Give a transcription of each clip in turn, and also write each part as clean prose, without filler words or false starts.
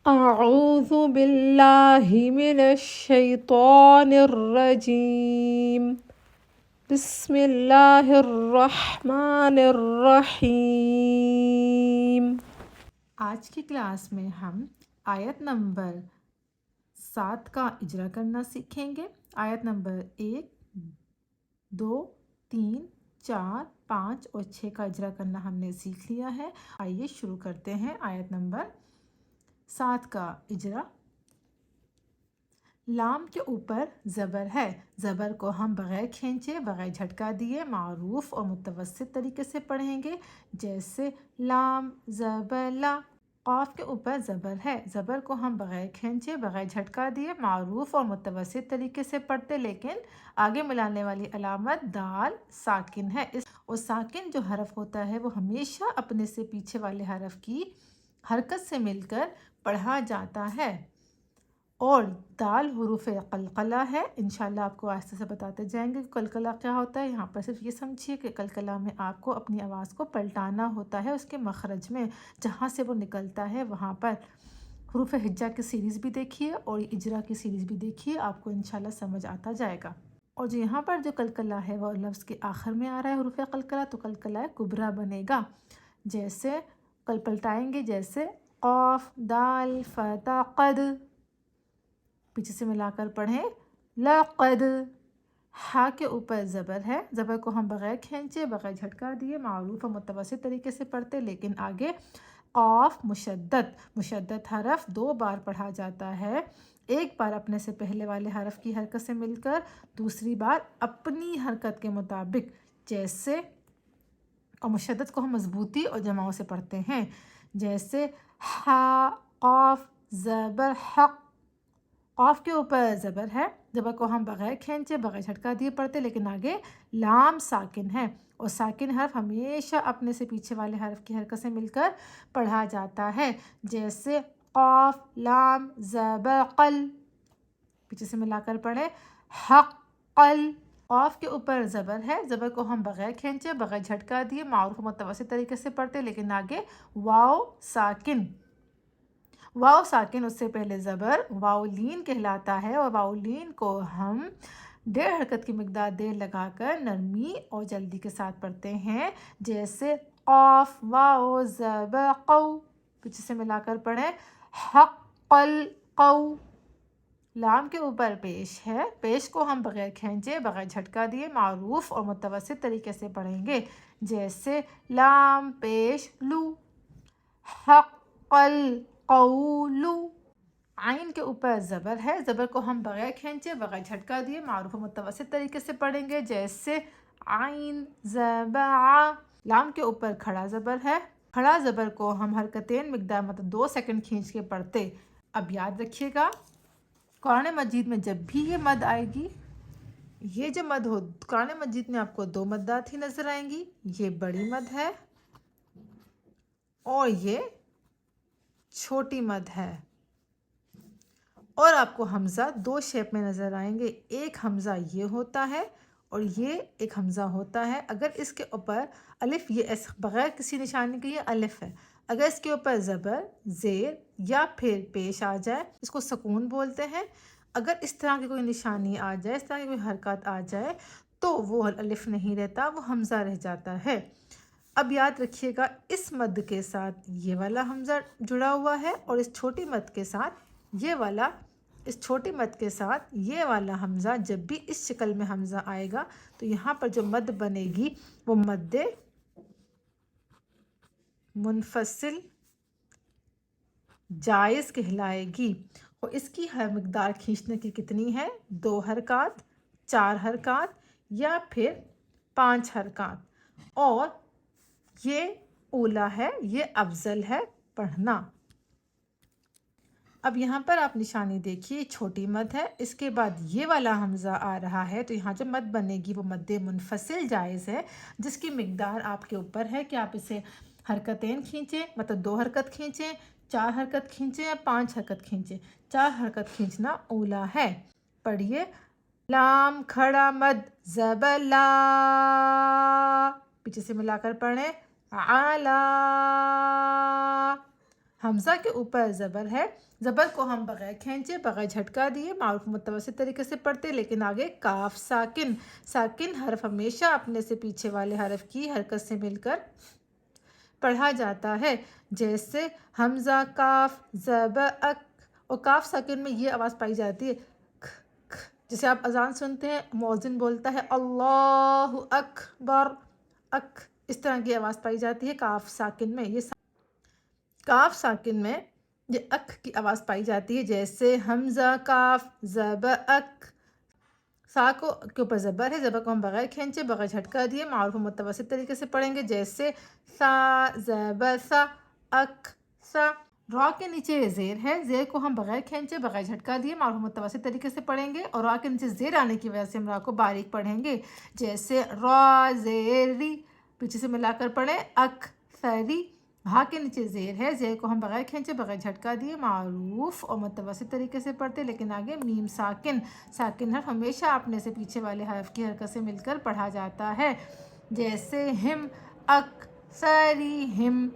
أعوذ بالله من الشيطان الرجيم. بسم الله الرحمن الرحیم۔ آج کی کلاس میں ہم آیت نمبر 7 کا اجرا کرنا سیکھیں گے۔ آیت نمبر 1، 2، 3، 4، 5 اور 6 کا اجرا کرنا ہم نے سیکھ لیا ہے۔ آئیے شروع کرتے ہیں آیت نمبر 7 کا اجرا۔ لام کے اوپر زبر ہے، زبر کو ہم بغیر کھینچے بغیر جھٹکا دیے معروف اور متوسط طریقے سے پڑھیں گے، جیسے لام زبر لا۔ قاف کے اوپر زبر ہے، زبر کو ہم بغیر کھینچے بغیر جھٹکا دیے معروف اور متوسط طریقے سے پڑھتے، لیکن آگے ملانے والی علامت دال ساکن ہے، اور ساکن جو حرف ہوتا ہے وہ ہمیشہ اپنے سے پیچھے والے حرف کی حرکت سے مل کر پڑھا جاتا ہے، اور دال حروف قلقلہ ہے۔ انشاءاللہ آپ کو آہستہ سے بتاتے جائیں گے کہ قلقلہ کیا ہوتا ہے۔ یہاں پر صرف یہ سمجھیے کہ قلقلہ میں آپ کو اپنی آواز کو پلٹانا ہوتا ہے، اس کے مخرج میں جہاں سے وہ نکلتا ہے وہاں پر۔ حروف ہجا کی سیریز بھی دیکھیے اور اجرا کی سیریز بھی دیکھیے، آپ کو انشاءاللہ سمجھ آتا جائے گا۔ اور جو یہاں پر جو قلقلہ ہے وہ لفظ کے آخر میں آ رہا ہے حروف قلقلہ، تو قلقلہ کبریٰ بنے گا۔ جیسے پلٹائیں گے، جیسے قاف دال فتح قد، پیچھے سے ملا کر پڑھیں لقد۔ ہا کے اوپر زبر ہے، زبر کو ہم بغیر کھینچے بغیر جھٹکا دیے معروف اور متوسط طریقے سے پڑھتے، لیکن آگے قاف مشدد حرف 2 بار پڑھا جاتا ہے، ایک بار اپنے سے پہلے والے حرف کی حرکت سے مل کر، دوسری بار اپنی حرکت کے مطابق، جیسے، اور مشدد کو ہم مضبوطی اور جماؤں سے پڑھتے ہیں، جیسے ہا قاف زبر حق۔ قاف کے اوپر زبر ہے، زبر کو ہم بغیر کھینچے بغیر جھٹکا دیے پڑھتے، لیکن آگے لام ساکن ہے، اور ساکن حرف ہمیشہ اپنے سے پیچھے والے حرف کی حرکت سے مل کر پڑھا جاتا ہے، جیسے قاف لام زبر قل، پیچھے سے ملا کر پڑھیں حق قل۔ قاف کے اوپر زبر ہے، زبر کو ہم بغیر کھینچے بغیر جھٹکا دیے معروف و متوسط طریقے سے پڑھتے، لیکن آگے واو ساکن اس سے پہلے زبر واؤلین کہلاتا ہے، اور واؤلین کو ہم 1.5 حرکت کی مقدار دیر لگا کر نرمی اور جلدی کے ساتھ پڑھتے ہیں، جیسے قاف واو زبر قو، پیچھے سے ملا کر پڑھیں حق القو۔ لام کے اوپر پیش ہے، پیش کو ہم بغیر کھینچے بغیر جھٹکا دیے معروف اور متوسط طریقے سے پڑھیں گے، جیسے لام پیش لو حق القول۔ عین کے اوپر زبر ہے، زبر کو ہم بغیر کھینچے بغیر جھٹکا دیے معروف و متوسط طریقے سے پڑھیں گے، جیسے عین زبر۔ لام کے اوپر کھڑا زبر ہے، کھڑا زبر کو ہم حرکتین مقدار 2 سیکنڈ کھینچ کے پڑھتے۔ اب یاد رکھیے گا، قرآن مجید میں جب بھی یہ مد آئے گی، یہ جو مد ہو قرآن مجید میں آپ کو 2 مدات ہی نظر آئیں گی، یہ بڑی مد ہے اور یہ چھوٹی مد ہے، اور آپ کو حمزہ 2 شیپ میں نظر آئیں گے، ایک حمزہ یہ ہوتا ہے اور یہ ایک حمزہ ہوتا ہے۔ اگر اس کے اوپر الف، یہ بغیر کسی نشانی کے یہ الف ہے، اگر اس کے اوپر زبر زیر یا پھر پیش آ جائے، اس کو سکون بولتے ہیں، اگر اس طرح کی کوئی نشانی آ جائے، اس طرح کی کوئی حرکات آ جائے، تو وہ الف نہیں رہتا، وہ حمزہ رہ جاتا ہے۔ اب یاد رکھیے گا، اس مد کے ساتھ یہ والا حمزہ جڑا ہوا ہے، اور اس چھوٹی مد کے ساتھ یہ والا حمزہ، جب بھی اس شکل میں حمزہ آئے گا تو یہاں پر جو مد بنے گی وہ مد منفصل جائز کہلائے گی، اور اس کی ہر مقدار کھینچنے کی کتنی ہے؟ 2 حرکات، 4 حرکات یا پھر 5 حرکات، اور یہ اولا ہے، یہ افضل ہے پڑھنا۔ اب یہاں پر آپ نشانی دیکھیے، چھوٹی مد ہے، اس کے بعد یہ والا حمزہ آ رہا ہے، تو یہاں جو مد بنے گی وہ مد منفصل جائز ہے، جس کی مقدار آپ کے اوپر ہے کہ آپ اسے حرکتین کھینچیں، 2 حرکت کھینچیں، 4 حرکت کھینچیں یا 5 حرکت کھینچیں۔ 4 حرکت کھینچنا اولا ہے۔ پڑھیے لام کھڑا مد زبر لا، پیچھے سے ملا کر پڑھیں علا۔ حمزہ کے اوپر زبر ہے، زبر کو ہم بغیر کھینچے بغیر جھٹکا دیے معروف متوسط طریقے سے پڑھتے، لیکن آگے کاف ساکن، ساکن حرف ہمیشہ اپنے سے پیچھے والے حرف کی حرکت سے مل کر پڑھا جاتا ہے، جیسے حمزہ کاف زبر اک، اور کاف ساکن میں یہ آواز پائی جاتی ہے جسے آپ اذان سنتے ہیں مؤذن بولتا ہے اللہ اکبر، اک، اس طرح کی آواز پائی جاتی ہے کاف ساکن میں، یہ کاف ساکن میں یہ اک کی آواز پائی جاتی ہے، جیسے حمزہ کاف زبر اک، سا کو کے اوپر زبر ہے، زبر کو ہم بغیر کھینچے بغیر جھٹکا دیے معروف متوسط طریقے سے پڑھیں گے، جیسے سا زبر سا اک سا۔ را کے نیچے زیر ہے، زیر کو ہم بغیر کھینچے بغیر جھٹکا دیے معروف متوسط طریقے سے پڑھیں گے، اور را کے نیچے زیر آنے کی وجہ سے ہم را کو باریک پڑھیں گے، جیسے را زیر ری، پیچھے سے ملا کر پڑھیں اک سری۔ ہا کے نیچے زیر ہے، زیر کو ہم بغیر کھینچے بغیر جھٹکا دیے معروف اور متوسط طریقے سے پڑھتے، لیکن آگے میم ساکن، ساکن حرف ہمیشہ اپنے سے پیچھے والے حرف کی حرکت سے مل کر پڑھا جاتا ہے، جیسے ہم اک سری ہم۔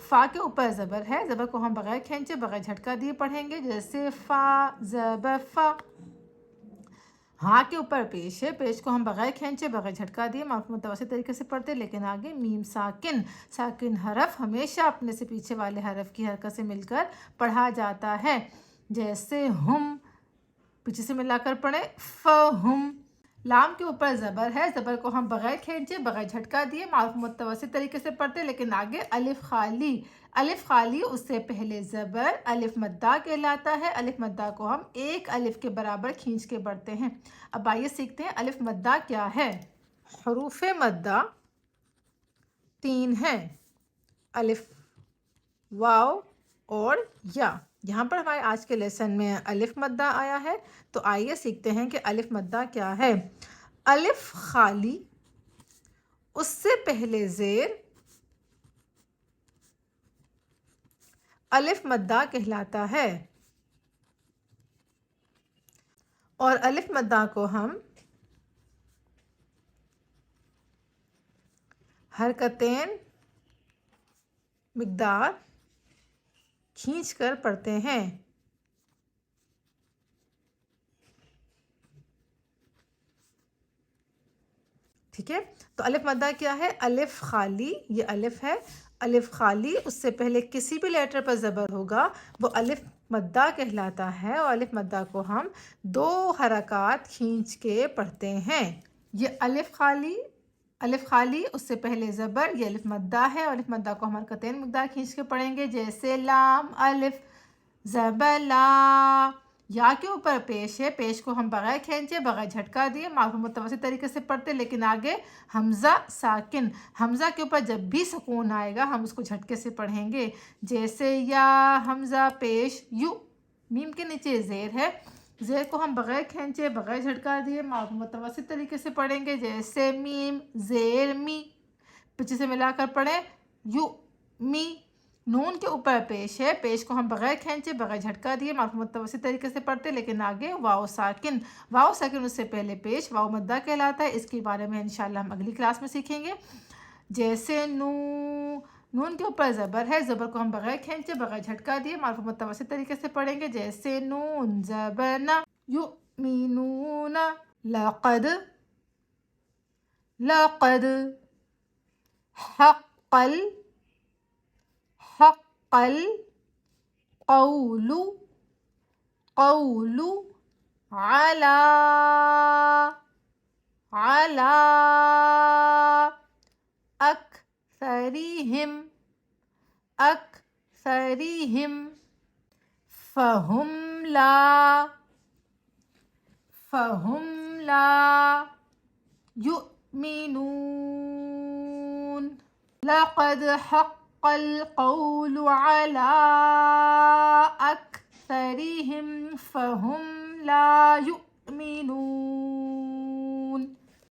فا کے اوپر زبر ہے، زبر کو ہم بغیر کھینچے بغیر جھٹکا دیے پڑھیں گے، جیسے فا زبر فا۔ ہاں کے اوپر پیش ہے، پیش کو ہم بغیر کھینچے بغیر جھٹکا دیے معروف متوسط طریقے سے پڑھتے، لیکن آگے میم ساکن، ساکن حرف ہمیشہ اپنے سے پیچھے والے حرف کی حرکت سے مل کر پڑھا جاتا ہے، جیسے ہم، پیچھے سے ملا کر پڑھیں فہم۔ لام کے اوپر زبر ہے، زبر کو ہم بغیر کھینچے بغیر جھٹکا دیے معروف متوسط طریقے سے پڑھتے، لیکن آگے الف خالی، الف خالی اس سے پہلے زبر الف مدہ کہلاتا ہے، الف مدہ کو ہم ایک الف کے برابر کھینچ کے پڑھتے ہیں۔ اب آئیے سیکھتے ہیں الف مدہ کیا ہے۔ حروف مدہ 3 ہیں، الف، واو اور یا۔ یہاں پر ہمارے آج کے لیسن میں الف مدہ آیا ہے، تو آئیے سیکھتے ہیں کہ الف مدہ کیا ہے۔ الف خالی، اس سے پہلے زیر، الف مدہ کہلاتا ہے، اور الف مدہ کو ہم حرکتین مقدار کھینچ کر پڑھتے ہیں۔ ٹھیک ہے، تو الف مدہ کیا ہے؟ الف خالی، یہ الف ہے، الف خالی اس سے پہلے کسی بھی لیٹر پر زبر ہوگا وہ الف مدہ کہلاتا ہے، اور الف مدہ کو ہم 2 حرکات کھینچ کے پڑھتے ہیں۔ یہ الف خالی، الف خالی اس سے پہلے زبر، یہ الف مدہ ہے، اور الف مدہ کو ہم حرکتین مقدار کھینچ کے پڑھیں گے، جیسے لام الف زبر لا۔ یا کے اوپر پیش ہے، پیش کو ہم بغیر کھینچے بغیر جھٹکا دیے معروف متوسط طریقے سے پڑھتے، لیکن آگے حمزہ ساکن، حمزہ کے اوپر جب بھی سکون آئے گا ہم اس کو جھٹکے سے پڑھیں گے، جیسے یا حمزہ پیش یو۔ میم کے نیچے زیر ہے، زیر کو ہم بغیر کھینچے بغیر جھٹکا دیے معروف متوسط طریقے سے پڑھیں گے، جیسے میم زیر می، پیچھے سے ملا کر پڑھیں یو می۔ نون کے اوپر پیش ہے، پیش کو ہم بغیر کھینچے بغیر جھٹکا دیے معروف متوسط طریقے سے پڑھتے، لیکن آگے واو ساکن، واو ساکن اس سے پہلے پیش واو مدہ کہلاتا ہے، اس کے بارے میں انشاءاللہ ہم اگلی کلاس میں سیکھیں گے، جیسے نو، نون کے اوپر زبر ہے، زبر کو ہم بغیر کھینچے بغیر جھٹکا دیے معروف متوسط طریقے سے پڑھیں گے، جیسے نون زبر نا یؤمنون۔ لقد، لقد، حق ال، حق القول، قول، علی، علی، اکثرہم، اکثرہم، فہم لا، فہم لا یؤمنون۔ لقد حق القول على أكثرهم فهم لا يؤمنون۔